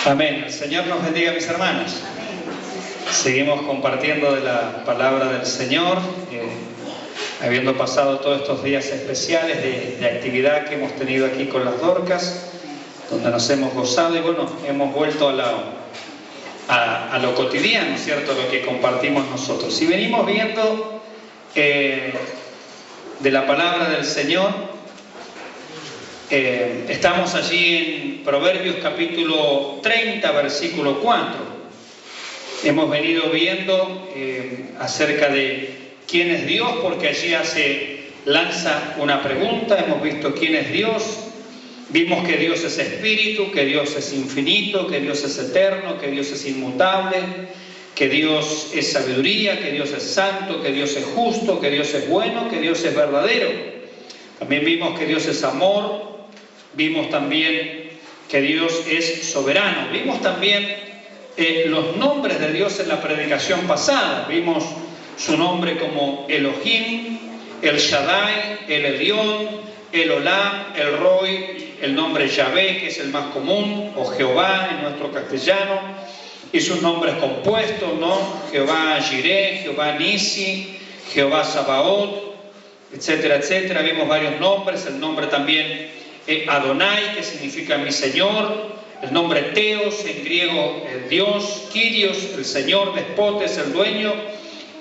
Amén. El Señor nos bendiga, mis hermanos. Seguimos compartiendo de la palabra del Señor, habiendo pasado todos estos días especiales de actividad que hemos tenido aquí con las Dorcas, donde nos hemos gozado y bueno, hemos vuelto a lo cotidiano, ¿cierto? Lo que compartimos nosotros. Y venimos viendo de la palabra del Señor. Estamos allí en Proverbios capítulo 30, versículo 4. Hemos venido viendo acerca de quién es Dios, porque allí lanza una pregunta. Hemos visto quién es Dios. Vimos que Dios es espíritu, que Dios es infinito, que Dios es eterno, que Dios es inmutable, que Dios es sabiduría, que Dios es santo, que Dios es justo, que Dios es bueno, que Dios es verdadero. También vimos que Dios es amor. Vimos también que Dios es soberano. Vimos también los nombres de Dios en la predicación pasada. Vimos su nombre como Elohim, El Shaddai, El Elión, El Olam, El Roy, el nombre Yahvé, que es el más común, o Jehová en nuestro castellano, y sus nombres compuestos, ¿no? Jehová Jireh, Jehová Nisi, Jehová Sabaoth, etcétera, etcétera. Vimos varios nombres, el nombre también Adonai, que significa mi Señor, el nombre Teos, en griego el Dios, Kyrios, el Señor, Despotes, el dueño,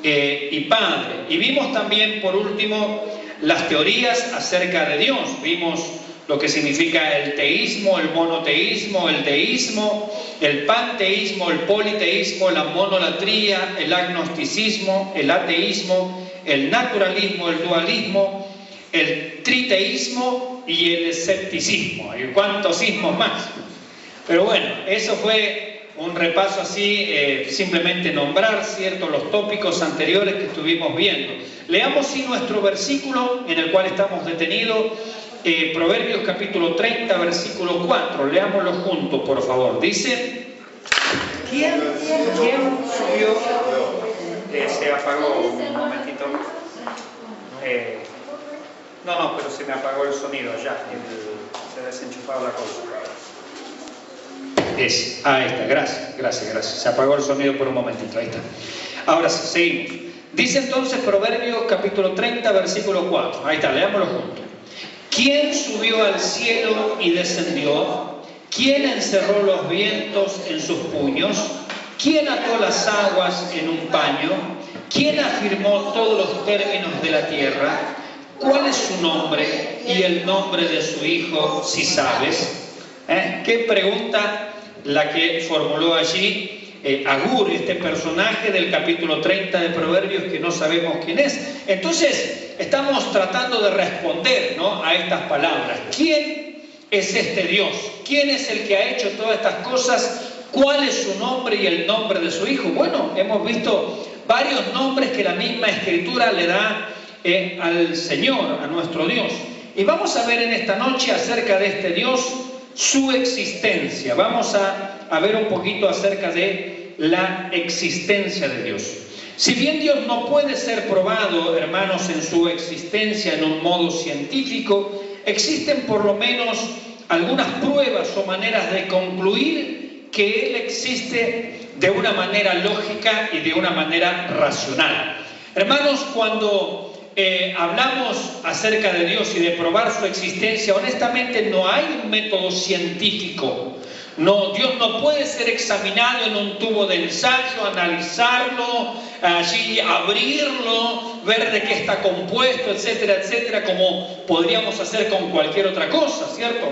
y Padre. Y vimos también, por último, las teorías acerca de Dios. Vimos lo que significa el teísmo, el monoteísmo, el deísmo, el panteísmo, el politeísmo, la monolatría, el agnosticismo, el ateísmo, el naturalismo, el dualismo, el triteísmo y el escepticismo. ¿Y cuántos ismos más? Pero bueno, eso fue un repaso así, simplemente nombrar, ¿cierto?, los tópicos anteriores que estuvimos viendo. Leamos sí nuestro versículo en el cual estamos detenidos, Proverbios capítulo 30, versículo 4. Leámoslo juntos, por favor. Dice: ¿Quién subió? Se apagó un momentito. No, pero se me apagó el sonido ya, se ha desenchufado la cosa. Ahí está, gracias. Se apagó el sonido por un momentito, ahí está. Ahora sí, seguimos. Dice entonces Proverbios capítulo 30, versículo 4. Ahí está, leámoslo juntos. ¿Quién subió al cielo y descendió? ¿Quién encerró los vientos en sus puños? ¿Quién ató las aguas en un paño? ¿Quién afirmó todos los términos de la tierra? ¿Cuál es su nombre y el nombre de su hijo, si sabes? ¿Qué pregunta la que formuló allí Agur, este personaje del capítulo 30 de Proverbios que no sabemos quién es? Entonces, estamos tratando de responder, ¿no?, a estas palabras. ¿Quién es este Dios? ¿Quién es el que ha hecho todas estas cosas? ¿Cuál es su nombre y el nombre de su hijo? Bueno, hemos visto varios nombres que la misma Escritura le da al Señor, a nuestro Dios. Y vamos a ver en esta noche acerca de este Dios, su existencia. Vamos a ver un poquito acerca de la existencia de Dios. Si bien Dios no puede ser probado, hermanos, en su existencia en un modo científico, existen por lo menos algunas pruebas o maneras de concluir que Él existe de una manera lógica y de una manera racional. Hermanos, cuando hablamos acerca de Dios y de probar su existencia, honestamente no hay un método científico. No, Dios no puede ser examinado en un tubo de ensayo, analizarlo, allí abrirlo, ver de qué está compuesto, etcétera, etcétera, como podríamos hacer con cualquier otra cosa, ¿cierto?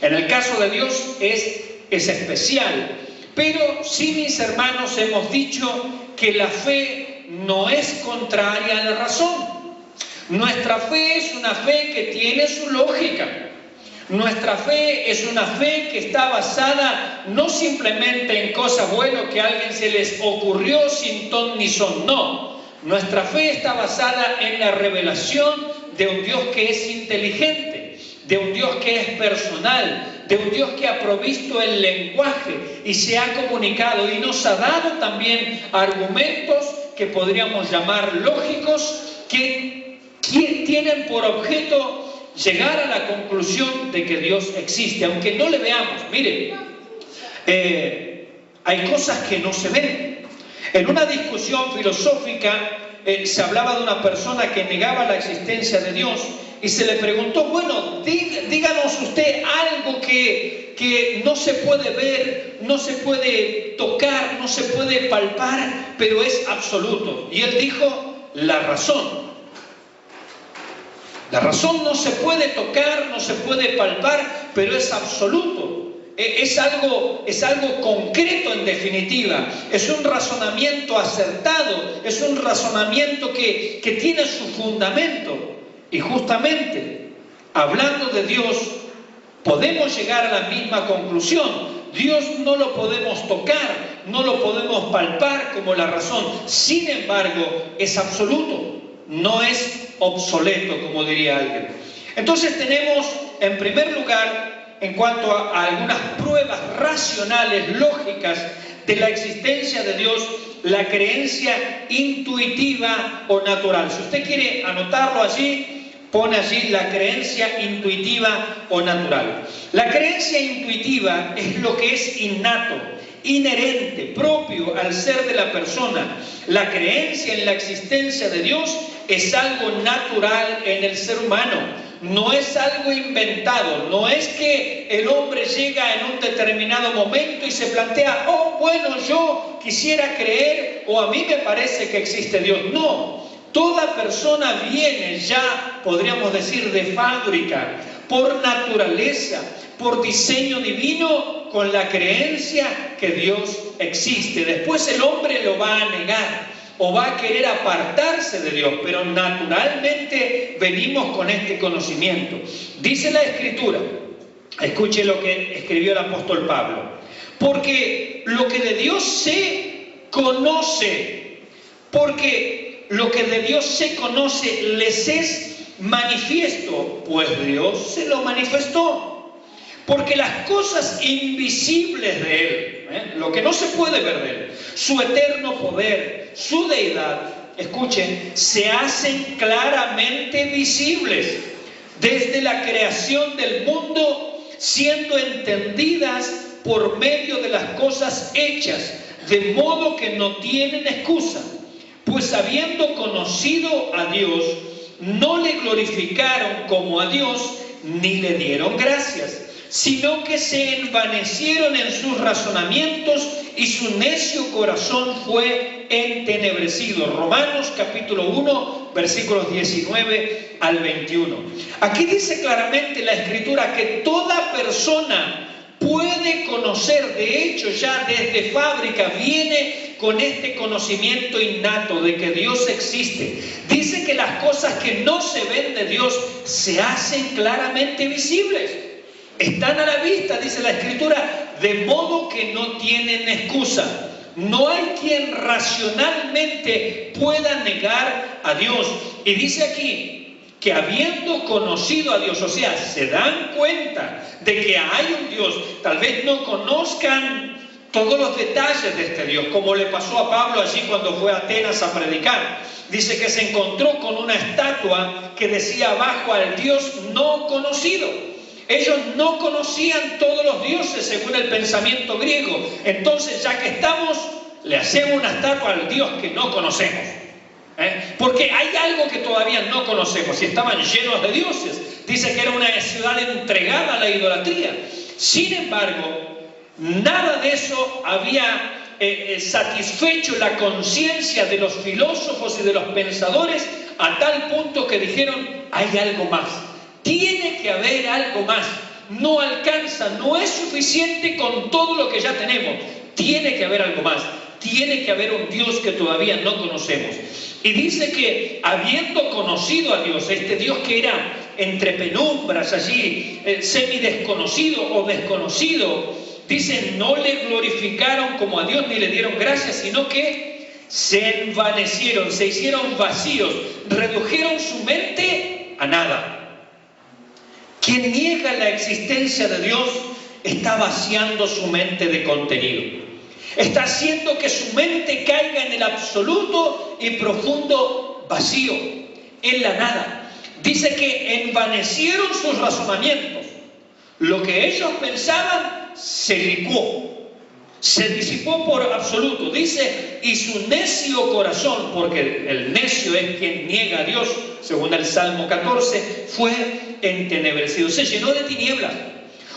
En el caso de Dios es especial. Pero sí, mis hermanos, hemos dicho que la fe no es contraria a la razón. Nuestra fe es una fe que tiene su lógica. Nuestra fe es una fe que está basada no simplemente en cosas buenas que a alguien se les ocurrió sin ton ni son, no. Nuestra fe está basada en la revelación de un Dios que es inteligente, de un Dios que es personal, de un Dios que ha provisto el lenguaje y se ha comunicado y nos ha dado también argumentos que podríamos llamar lógicos, que tienen por objeto llegar a la conclusión de que Dios existe, aunque no le veamos. Miren, Hay cosas que no se ven. En una discusión filosófica se hablaba de una persona que negaba la existencia de Dios y se le preguntó, bueno, díganos usted algo que no se puede ver, no se puede tocar, no se puede palpar, pero es absoluto. Y él dijo, la razón. La razón no se puede tocar, no se puede palpar, pero es absoluto. Es algo concreto en definitiva. Es un razonamiento acertado, es un razonamiento que tiene su fundamento. Y justamente, hablando de Dios, podemos llegar a la misma conclusión. Dios no lo podemos tocar, no lo podemos palpar como la razón. Sin embargo, es absoluto, no es obsoleto, como diría alguien. Entonces tenemos, en primer lugar, en cuanto a algunas pruebas racionales, lógicas, de la existencia de Dios, la creencia intuitiva o natural. Si usted quiere anotarlo allí, pone allí la creencia intuitiva o natural. La creencia intuitiva es lo que es innato, inherente, propio al ser de la persona. La creencia en la existencia de Dios es algo natural en el ser humano. No es algo inventado, no es que el hombre llega en un determinado momento y se plantea, oh, bueno, yo quisiera creer o a mí me parece que existe Dios. No, toda persona viene ya, podríamos decir, de fábrica, por naturaleza, por diseño divino, con la creencia que Dios existe. Después el hombre lo va a negar o va a querer apartarse de Dios, pero naturalmente venimos con este conocimiento. Dice la Escritura, escuche lo que escribió el apóstol Pablo, porque lo que de Dios se conoce, porque lo que de Dios se conoce les es manifiesto, pues Dios se lo manifestó. Porque las cosas invisibles de Él, lo que no se puede ver de Él, su eterno poder, su deidad, escuchen, se hacen claramente visibles desde la creación del mundo, siendo entendidas por medio de las cosas hechas, de modo que no tienen excusa. Pues habiendo conocido a Dios, no le glorificaron como a Dios, ni le dieron gracias, sino que se envanecieron en sus razonamientos y su necio corazón fue entenebrecido. Romanos capítulo 1, versículos 19 al 21. Aquí dice claramente la Escritura que toda persona puede conocer, de hecho ya desde fábrica viene con este conocimiento innato de que Dios existe. Dice que las cosas que no se ven de Dios se hacen claramente visibles. Están a la vista, dice la Escritura, de modo que no tienen excusa. No hay quien racionalmente pueda negar a Dios. Y dice aquí que habiendo conocido a Dios, o sea, se dan cuenta de que hay un Dios, tal vez no conozcan todos los detalles de este Dios, como le pasó a Pablo allí cuando fue a Atenas a predicar. Dice que se encontró con una estatua que decía abajo al Dios no conocido. Ellos no conocían todos los dioses según el pensamiento griego. Entonces, ya que estamos, le hacemos una estatua al Dios que no conocemos. Porque hay algo que todavía no conocemos y estaban llenos de dioses. Dice que era una ciudad entregada a la idolatría. Sin embargo, nada de eso había satisfecho la conciencia de los filósofos y de los pensadores a tal punto que dijeron, hay algo más. Tiene que haber algo más. No alcanza, no es suficiente con todo lo que ya tenemos. Tiene que haber algo más. Tiene que haber un Dios que todavía no conocemos. Y dice que habiendo conocido a Dios, este Dios que era entre penumbras allí, semidesconocido o desconocido, dice, no le glorificaron como a Dios ni le dieron gracias, sino que se envanecieron, se hicieron vacíos, redujeron su mente a nada. Quien niega la existencia de Dios está vaciando su mente de contenido. Está haciendo que su mente caiga en el absoluto y profundo vacío, en la nada. Dice que envanecieron sus razonamientos. Lo que ellos pensaban se licuó. Se disipó por absoluto. Dice, y su necio corazón, porque el necio es quien niega a Dios, según el Salmo 14, fue entenebrecido, se llenó de tinieblas.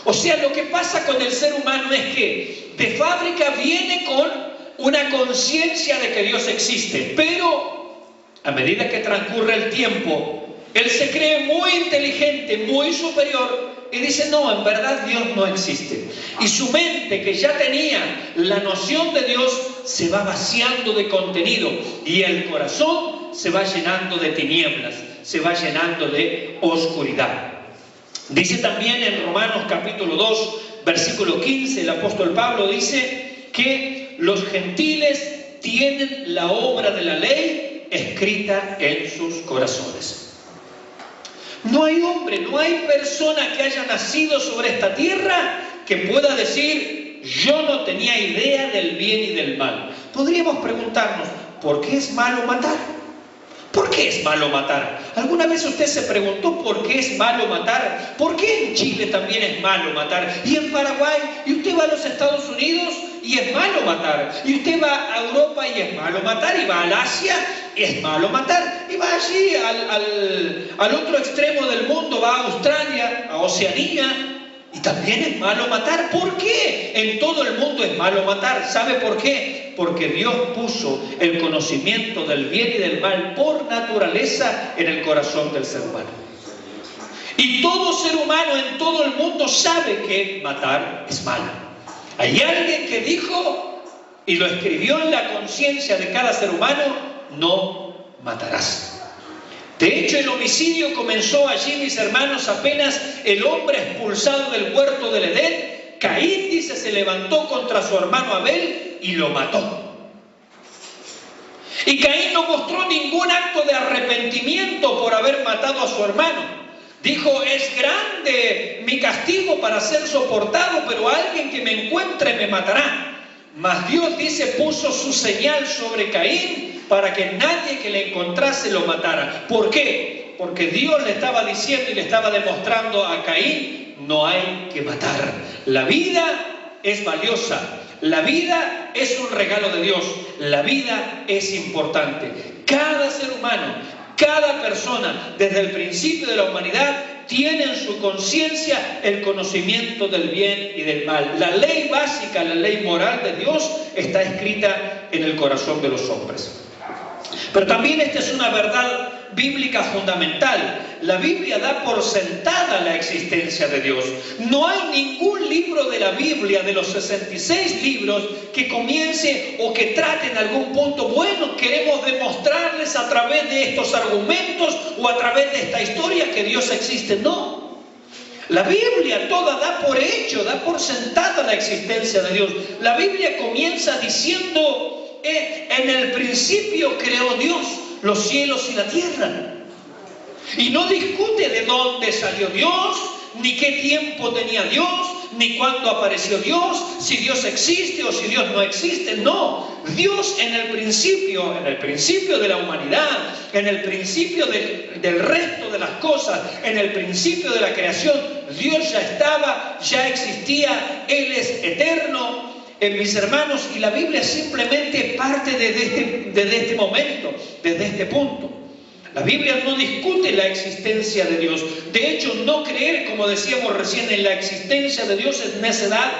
O sea, lo que pasa con el ser humano es que de fábrica viene con una conciencia de que Dios existe, pero a medida que transcurre el tiempo, él se cree muy inteligente, muy superior, y dice, no, en verdad Dios no existe. Y su mente, que ya tenía la noción de Dios, se va vaciando de contenido, y el corazón se va llenando de tinieblas, se va llenando de oscuridad. Dice también en Romanos capítulo 2, versículo 15, el apóstol Pablo dice que los gentiles tienen la obra de la ley escrita en sus corazones. No hay hombre, no hay persona que haya nacido sobre esta tierra que pueda decir, yo no tenía idea del bien y del mal. Podríamos preguntarnos, ¿por qué es malo matar? ¿Por qué es malo matar? ¿Alguna vez usted se preguntó por qué es malo matar? ¿Por qué en Chile también es malo matar? ¿Y en Paraguay? ¿Y usted va a los Estados Unidos y es malo matar? ¿Y usted va a Europa y es malo matar? ¿Y va al Asia y es malo matar? ¿Y va allí al otro extremo del mundo? ¿Va a Australia, a Oceanía? Y también es malo matar. ¿Por qué en todo el mundo es malo matar? ¿Sabe por qué? Porque Dios puso el conocimiento del bien y del mal por naturaleza en el corazón del ser humano. Y todo ser humano en todo el mundo sabe que matar es malo. Hay alguien que dijo, y lo escribió en la conciencia de cada ser humano, no matarás. De hecho, el homicidio comenzó allí, mis hermanos, apenas el hombre expulsado del huerto del Edén. Caín, dice, se levantó contra su hermano Abel y lo mató. Y Caín no mostró ningún acto de arrepentimiento por haber matado a su hermano. Dijo, es grande mi castigo para ser soportado, pero alguien que me encuentre me matará. Mas Dios, dice, puso su señal sobre Caín para que nadie que le encontrase lo matara. ¿Por qué? Porque Dios le estaba diciendo y le estaba demostrando a Caín, no hay que matar. La vida es valiosa. La vida es un regalo de Dios. La vida es importante. Cada ser humano, cada persona, desde el principio de la humanidad, tiene en su conciencia el conocimiento del bien y del mal. La ley básica, la ley moral de Dios está escrita en el corazón de los hombres. Pero también esta es una verdad bíblica fundamental. La Biblia da por sentada la existencia de Dios. No hay ningún libro de la Biblia, de los 66 libros, que comience o que trate en algún punto, bueno, queremos demostrarles a través de estos argumentos o a través de esta historia que Dios existe. No. La Biblia toda da por hecho, da por sentada la existencia de Dios. La Biblia comienza diciendo, en el principio creó Dios los cielos y la tierra. Y no discute de dónde salió Dios, ni qué tiempo tenía Dios, ni cuándo apareció Dios, si Dios existe o si Dios no existe. No, Dios en el principio de la humanidad, en el principio del resto de las cosas, en el principio de la creación, Dios ya estaba, ya existía, Él es eterno. Mis hermanos, y la Biblia simplemente parte desde este momento, desde este punto. La Biblia no discute la existencia de Dios. De hecho, no creer, como decíamos recién, en la existencia de Dios es necedad.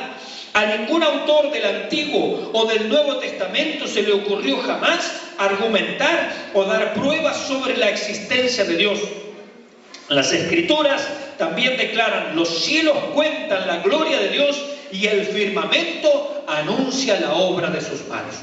A ningún autor del Antiguo o del Nuevo Testamento se le ocurrió jamás argumentar o dar pruebas sobre la existencia de Dios. Las Escrituras también declaran, los cielos cuentan la gloria de Dios y el firmamento anuncia la obra de sus manos.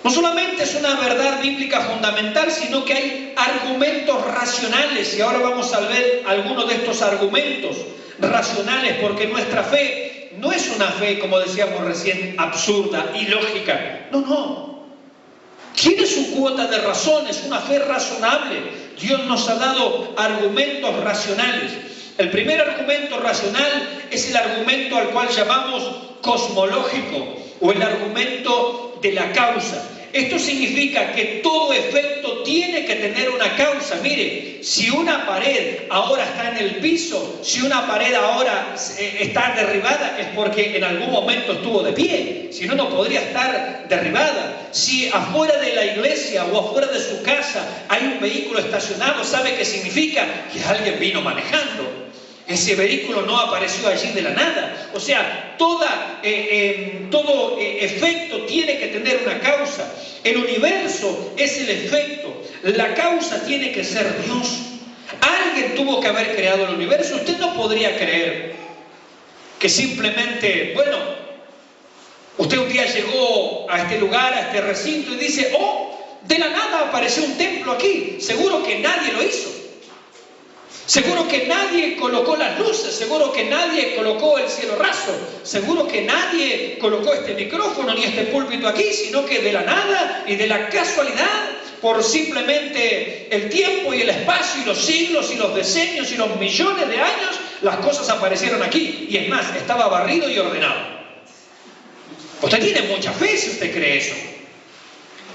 No solamente es una verdad bíblica fundamental, sino que hay argumentos racionales, y ahora vamos a ver algunos de estos argumentos racionales, porque nuestra fe no es una fe, como decíamos recién, absurda, ilógica. No. Tiene su cuota de razón, es una fe razonable. Dios nos ha dado argumentos racionales. El primer argumento racional es el argumento al cual llamamos cosmológico, o el argumento de la causa. Esto significa que todo efecto tiene que tener una causa. Mire, si una pared ahora está en el piso, si una pared ahora está derribada, es porque en algún momento estuvo de pie. Si no, no podría estar derribada. Si afuera de la iglesia o afuera de su casa hay un vehículo estacionado, ¿sabe qué significa? Que alguien vino manejando. Ese vehículo no apareció allí de la nada. O sea, todo efecto tiene que tener una causa. El universo es el efecto. La causa tiene que ser Dios. Alguien tuvo que haber creado el universo. Usted no podría creer que simplemente, bueno, usted un día llegó a este lugar, a este recinto y dice, oh, de la nada apareció un templo aquí. Seguro que nadie lo hizo. Seguro que nadie colocó las luces, seguro que nadie colocó el cielo raso, seguro que nadie colocó este micrófono ni este púlpito aquí, sino que de la nada y de la casualidad, por simplemente el tiempo y el espacio y los siglos y los decenios y los millones de años, las cosas aparecieron aquí. Y es más, estaba barrido y ordenado. Usted tiene mucha fe si usted cree eso.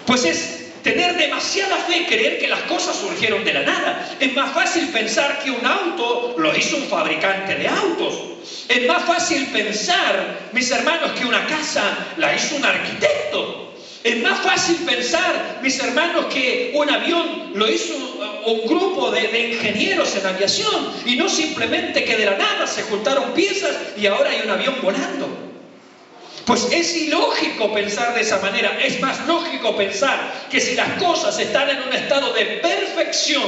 Pues es tener demasiada fe, creer que las cosas surgieron de la nada. Es más fácil pensar que un auto lo hizo un fabricante de autos. Es más fácil pensar, mis hermanos, que una casa la hizo un arquitecto. Es más fácil pensar, mis hermanos, que un avión lo hizo un grupo de ingenieros en aviación, y no simplemente que de la nada se juntaron piezas y ahora hay un avión volando. Pues es ilógico pensar de esa manera. Es más lógico pensar que si las cosas están en un estado de perfección,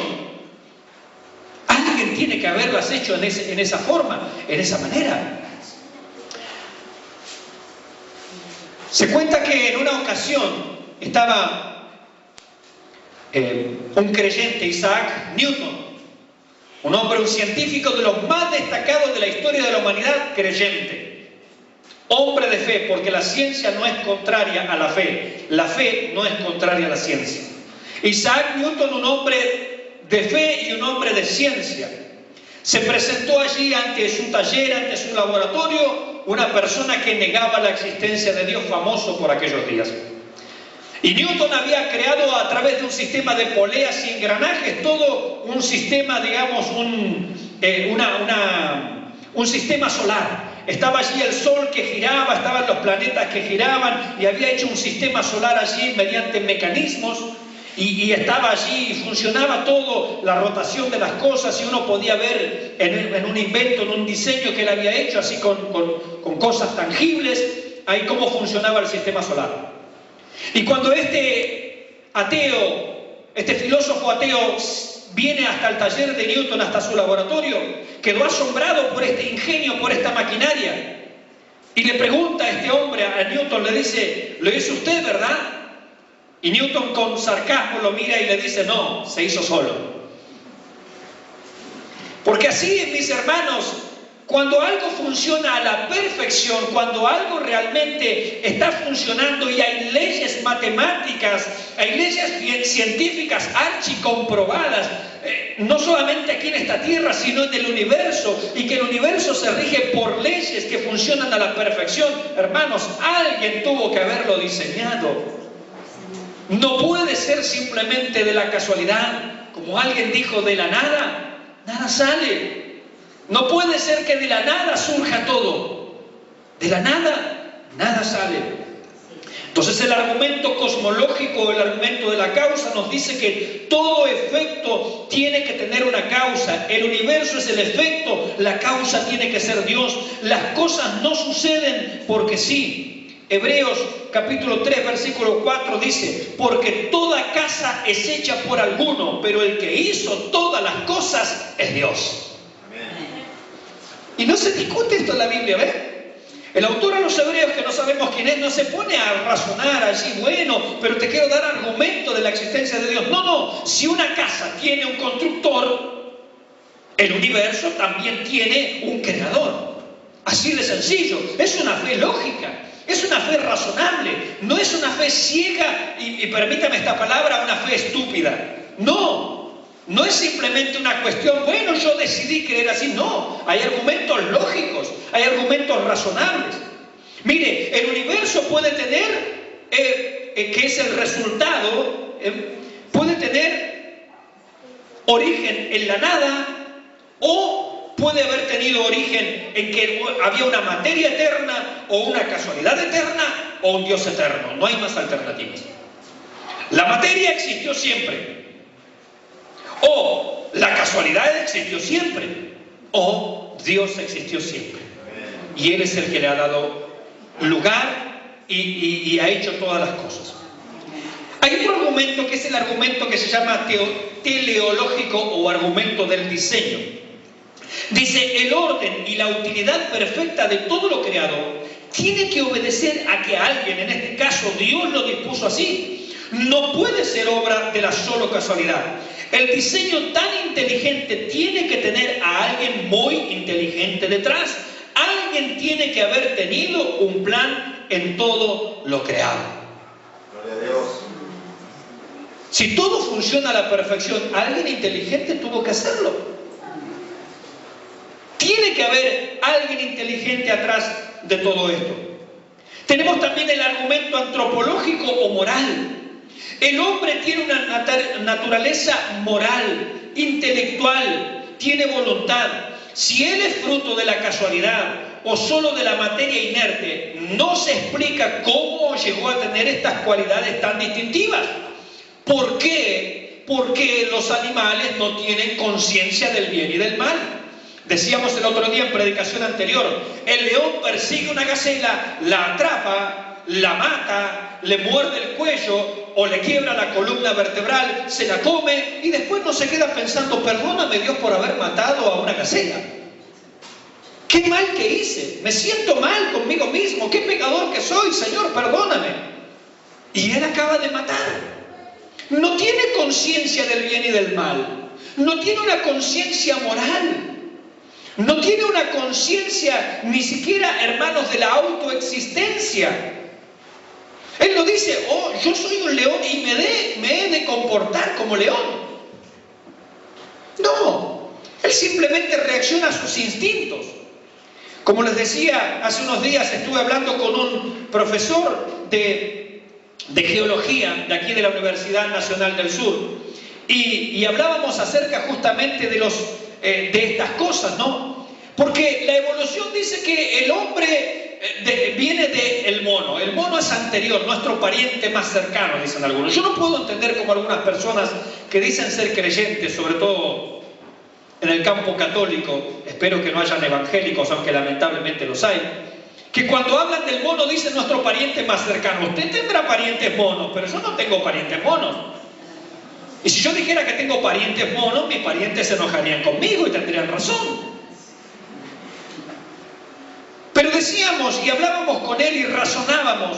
alguien tiene que haberlas hecho en esa forma, en esa manera. Se cuenta que en una ocasión estaba un creyente, Isaac Newton, un hombre, un científico de los más destacados de la historia de la humanidad, creyente. Hombre de fe, porque la ciencia no es contraria a la fe. La fe no es contraria a la ciencia. Isaac Newton, un hombre de fe y un hombre de ciencia, se presentó allí ante su taller, ante su laboratorio, una persona que negaba la existencia de Dios, famoso por aquellos días. Y Newton había creado a través de un sistema de poleas y engranajes todo un sistema, digamos, un sistema solar. Estaba allí el sol que giraba, estaban los planetas que giraban, y había hecho un sistema solar allí mediante mecanismos, y estaba allí y funcionaba todo, la rotación de las cosas, y uno podía ver en un invento, en un diseño que él había hecho, así con cosas tangibles, ahí cómo funcionaba el sistema solar. Y cuando este ateo, este filósofo ateo, viene hasta el taller de Newton, hasta su laboratorio, quedó asombrado por este ingenio, por esta maquinaria, y le pregunta a este hombre, a Newton, le dice, ¿lo hizo usted, verdad? Y Newton con sarcasmo lo mira y le dice, no, se hizo solo. Porque así, mis hermanos, cuando algo funciona a la perfección, cuando algo realmente está funcionando y hay leyes matemáticas, hay leyes científicas archicomprobadas, no solamente aquí en esta tierra, sino en el universo, y que el universo se rige por leyes que funcionan a la perfección, hermanos, alguien tuvo que haberlo diseñado. No puede ser simplemente de la casualidad, como alguien dijo, de la nada, nada sale. No puede ser que de la nada surja todo. De la nada, nada sale. Entonces el argumento cosmológico, el argumento de la causa, nos dice que todo efecto tiene que tener una causa. El universo es el efecto, la causa tiene que ser Dios. Las cosas no suceden porque sí. Hebreos capítulo 3, versículo 4 dice, porque toda casa es hecha por alguno, pero el que hizo todas las cosas es Dios. Y no se discute esto en la Biblia, ¿ves? El autor a los hebreos, que no sabemos quién es, no se pone a razonar allí, bueno, pero te quiero dar argumento de la existencia de Dios. No, no, si una casa tiene un constructor, el universo también tiene un creador. Así de sencillo, es una fe lógica, es una fe razonable, no es una fe ciega, y permítame esta palabra, una fe estúpida. No. No es simplemente una cuestión, bueno, yo decidí creer así. No, hay argumentos lógicos, hay argumentos razonables. Mire, el universo puede tener que es el resultado, puede tener origen en la nada o puede haber tenido origen en que había una materia eterna o una casualidad eterna o un Dios eterno. No hay más alternativas. La materia existió siempre, o la casualidad existió siempre, o Dios existió siempre. Y Él es el que le ha dado lugar y ha hecho todas las cosas. Hay otro argumento que es el argumento que se llama teleológico o argumento del diseño. Dice, el orden y la utilidad perfecta de todo lo creado tiene que obedecer a que alguien, en este caso Dios, lo dispuso así. No puede ser obra de la sola casualidad. El diseño tan inteligente tiene que tener a alguien muy inteligente detrás. Alguien tiene que haber tenido un plan en todo lo creado. Gloria a Dios. Si todo funciona a la perfección, alguien inteligente tuvo que hacerlo. Tiene que haber alguien inteligente atrás de todo esto. Tenemos también el argumento antropológico o moral. El hombre tiene una naturaleza moral, intelectual, tiene voluntad. Si él es fruto de la casualidad o solo de la materia inerte, no se explica cómo llegó a tener estas cualidades tan distintivas. ¿Por qué? Porque los animales no tienen conciencia del bien y del mal. Decíamos el otro día en predicación anterior, el león persigue una gacela, la atrapa, la mata, le muerde el cuello o le quiebra la columna vertebral, se la come y después no se queda pensando, perdóname Dios por haber matado a una gacela. Qué mal que hice, me siento mal conmigo mismo, qué pecador que soy, Señor, perdóname. Y él acaba de matar. No tiene conciencia del bien y del mal, no tiene una conciencia moral. No tiene una conciencia, ni siquiera, hermanos, de la autoexistencia. Él no dice, oh, yo soy un león y me he de comportar como león. No, él simplemente reacciona a sus instintos. Como les decía, hace unos días estuve hablando con un profesor de geología de aquí de la Universidad Nacional del Sur y hablábamos acerca justamente de estas cosas, ¿no? Porque la evolución dice que el hombre viene del mono. El mono es anterior, nuestro pariente más cercano, dicen algunos. Yo no puedo entender como algunas personas que dicen ser creyentes, sobre todo en el campo católico, espero que no hayan evangélicos, aunque lamentablemente los hay, que cuando hablan del mono dicen nuestro pariente más cercano. Usted tendrá parientes monos, pero yo no tengo parientes monos. Y si yo dijera que tengo parientes monos, mis parientes se enojarían conmigo y tendrían razón. Pero decíamos y hablábamos con él y razonábamos.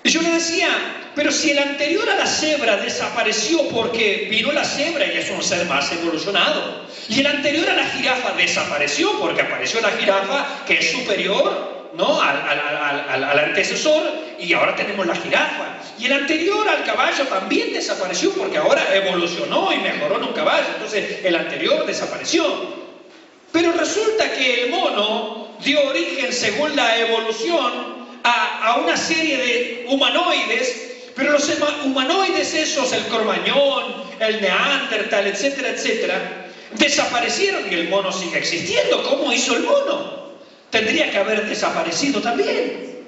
Y yo le decía, pero si el anterior a la cebra desapareció porque vino la cebra y es un ser más evolucionado. Y el anterior a la jirafa desapareció porque apareció la jirafa que es superior, ¿no?, al antecesor, y ahora tenemos la jirafa. Y el anterior al caballo también desapareció porque ahora evolucionó y mejoró en un caballo. Entonces el anterior desapareció. Pero resulta que el mono dio origen, según la evolución, a una serie de humanoides, pero los humanoides esos, el cromañón, el neandertal, etcétera, etcétera, desaparecieron y el mono sigue existiendo. ¿Cómo hizo el mono? Tendría que haber desaparecido también,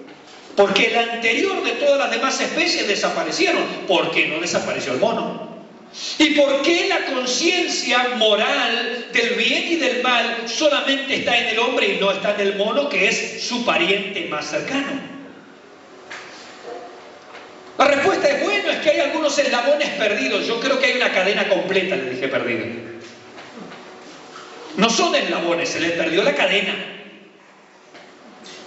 porque el anterior de todas las demás especies desaparecieron. ¿Por qué no desapareció el mono? ¿Y por qué la conciencia moral del bien y del mal solamente está en el hombre y no está en el mono, que es su pariente más cercano? La respuesta es, bueno, es que hay algunos eslabones perdidos. Yo creo que hay una cadena completa, le dije, perdida. No son eslabones, se les perdió la cadena.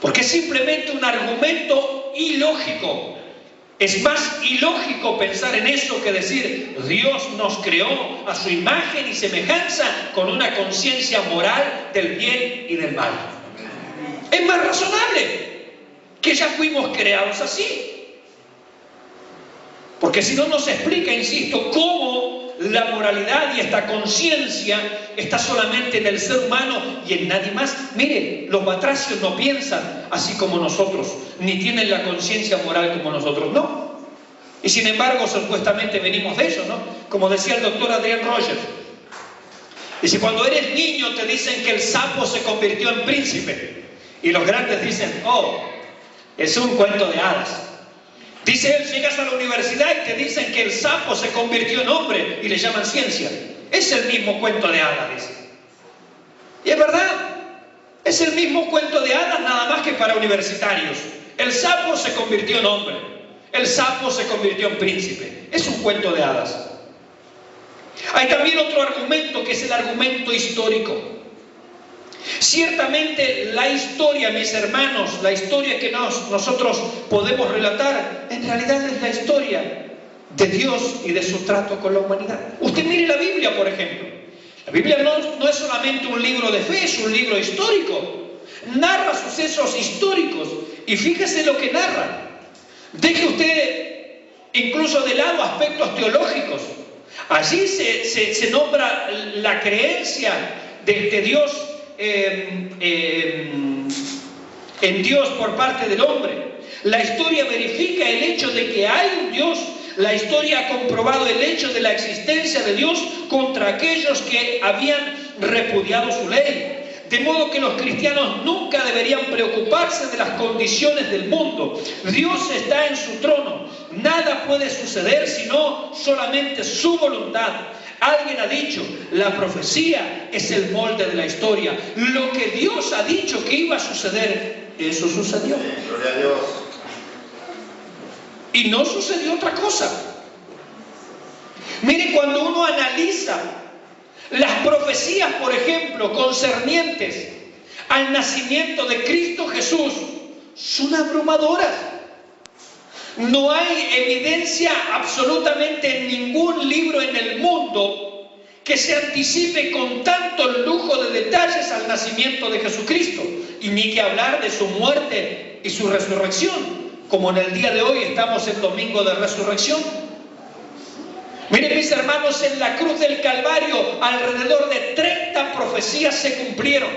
Porque es simplemente un argumento ilógico. Es más ilógico pensar en eso que decir, Dios nos creó a su imagen y semejanza con una conciencia moral del bien y del mal. Es más razonable que ya fuimos creados así. Porque si no nos explica, insisto, cómo la moralidad y esta conciencia está solamente en el ser humano y en nadie más. Mire, los batracios no piensan así como nosotros, ni tienen la conciencia moral como nosotros, no. Y sin embargo, supuestamente venimos de eso, ¿no? Como decía el doctor Adrian Rogers. Dice, cuando eres niño te dicen que el sapo se convirtió en príncipe. Y los grandes dicen, oh, es un cuento de hadas. Dice él, llegas a la universidad y te dicen que el sapo se convirtió en hombre y le llaman ciencia. Es el mismo cuento de hadas, dice. Y es verdad, es el mismo cuento de hadas, nada más que para universitarios. El sapo se convirtió en hombre, el sapo se convirtió en príncipe. Es un cuento de hadas. Hay también otro argumento, que es el argumento histórico. Ciertamente la historia, mis hermanos, la historia que nosotros podemos relatar, en realidad es la historia de Dios y de su trato con la humanidad. Usted mire la Biblia, por ejemplo. La Biblia no es solamente un libro de fe, es un libro histórico. Narra sucesos históricos y fíjese lo que narra. Deje usted incluso de lado aspectos teológicos. Allí se nombra la creencia de Dios en Dios por parte del hombre. La historia verifica el hecho de que hay un Dios. La historia ha comprobado el hecho de la existencia de Dios contra aquellos que habían repudiado su ley. De modo que los cristianos nunca deberían preocuparse de las condiciones del mundo. Dios está en su trono. Nada puede suceder sino solamente su voluntad. Alguien ha dicho, la profecía es el molde de la historia. Lo que Dios ha dicho que iba a suceder, eso sucedió. Gloria a Dios. Y no sucedió otra cosa. Mire, cuando uno analiza las profecías, por ejemplo, concernientes al nacimiento de Cristo Jesús, son abrumadoras. No hay evidencia absolutamente en ningún libro en el mundo que se anticipe con tanto lujo de detalles al nacimiento de Jesucristo, y ni que hablar de su muerte y su resurrección, como en el día de hoy estamos en domingo de resurrección. Miren, mis hermanos, en la cruz del Calvario alrededor de 30 profecías se cumplieron.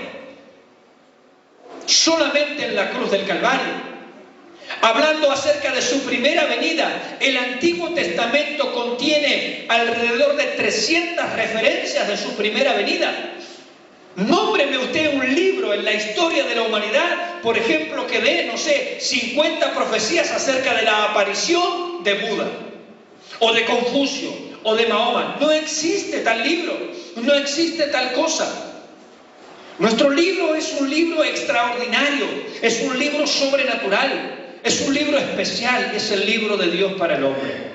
Solamente en la cruz del Calvario. Hablando acerca de su primera venida, el Antiguo Testamento contiene alrededor de 300 referencias de su primera venida. Nómbreme usted un libro en la historia de la humanidad, por ejemplo, que dé, no sé, 50 profecías acerca de la aparición de Buda, o de Confucio, o de Mahoma. No existe tal libro, no existe tal cosa. Nuestro libro es un libro extraordinario, es un libro sobrenatural, es un libro especial, es el libro de Dios para el hombre.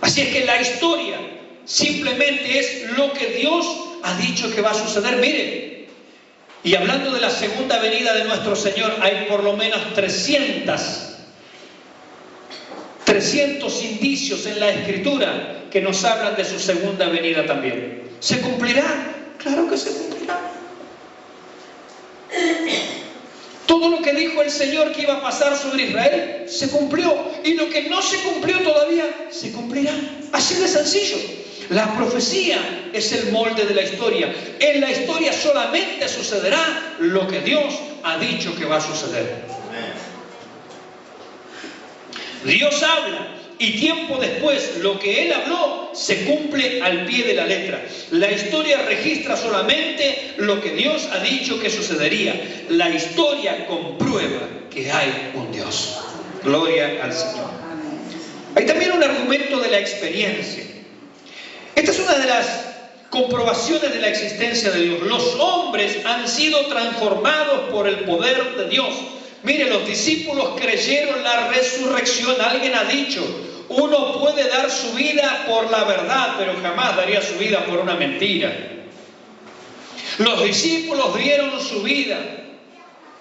Así es que la historia simplemente es lo que Dios ha dicho que va a suceder. Mire, y hablando de la segunda venida de nuestro Señor, hay por lo menos 300 indicios en la Escritura que nos hablan de su segunda venida también. ¿Se cumplirá? Claro que se cumplirá. Todo lo que dijo el Señor que iba a pasar sobre Israel se cumplió, y lo que no se cumplió todavía se cumplirá. Así de sencillo. La profecía es el molde de la historia. En la historia solamente sucederá lo que Dios ha dicho que va a suceder. Dios habla y tiempo después lo que Él habló se cumple al pie de la letra. La historia registra solamente lo que Dios ha dicho que sucedería. La historia comprueba que hay un Dios. Gloria al Señor. Hay también un argumento de la experiencia. Esta es una de las comprobaciones de la existencia de Dios. Los hombres han sido transformados por el poder de Dios. Mire, los discípulos creyeron la resurrección. Alguien ha dicho, uno puede dar su vida por la verdad, pero jamás daría su vida por una mentira. Los discípulos dieron su vida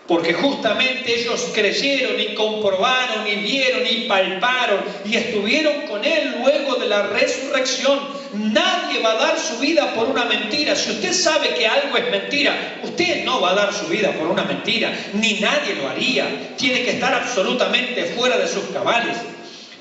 porque justamente ellos creyeron y comprobaron y vieron y palparon y estuvieron con Él luego de la resurrección. Nadie va a dar su vida por una mentira. Si usted sabe que algo es mentira, usted no va a dar su vida por una mentira, ni nadie lo haría. Tiene que estar absolutamente fuera de sus cabales.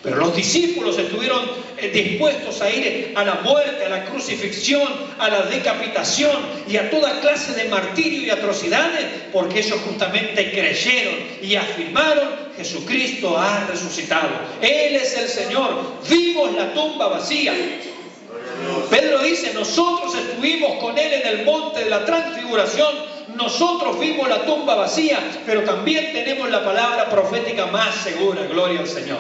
Pero los discípulos estuvieron dispuestos a ir a la muerte, a la crucifixión, a la decapitación y a toda clase de martirio y atrocidades, porque ellos justamente creyeron y afirmaron Jesucristo ha resucitado. Él es el Señor. Vimos la tumba vacía. Pedro dice, nosotros estuvimos con Él en el monte de la transfiguración. Nosotros vimos la tumba vacía, pero también tenemos la palabra profética más segura. Gloria al Señor.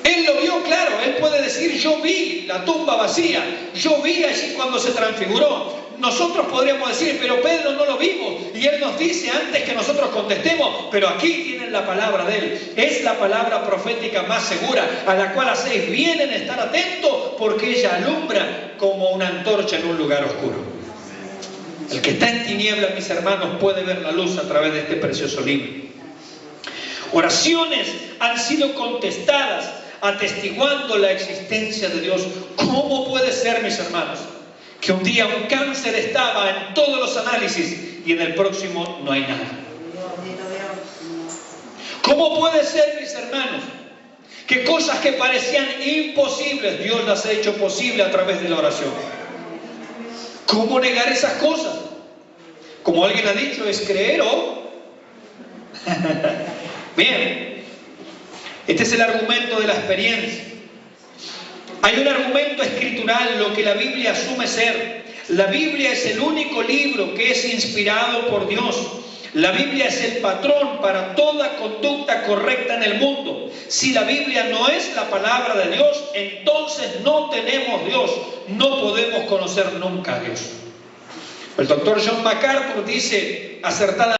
Él lo vio claro. Él puede decir, yo vi la tumba vacía. Yo vi allí cuando se transfiguró. Nosotros podríamos decir, pero Pedro no lo vimos. Y él nos dice antes que nosotros contestemos, pero aquí tienen la palabra de él. Es la palabra profética más segura, a la cual hacéis bien en estar atentos, porque ella alumbra como una antorcha en un lugar oscuro. El que está en tinieblas, mis hermanos, puede ver la luz a través de este precioso libro. Oraciones han sido contestadas atestiguando la existencia de Dios. ¿Cómo puede ser, mis hermanos, que un día un cáncer estaba en todos los análisis y en el próximo no hay nada? ¿Cómo puede ser, mis hermanos, que cosas que parecían imposibles, Dios las ha hecho posible a través de la oración? ¿Cómo negar esas cosas? Como alguien ha dicho, es creer o... Bien, este es el argumento de la experiencia. Hay un argumento escritural, lo que la Biblia asume ser. La Biblia es el único libro que es inspirado por Dios. La Biblia es el patrón para toda conducta correcta en el mundo. Si la Biblia no es la palabra de Dios, entonces no tenemos Dios. No podemos conocer nunca a Dios. El doctor John MacArthur dice acertadamente: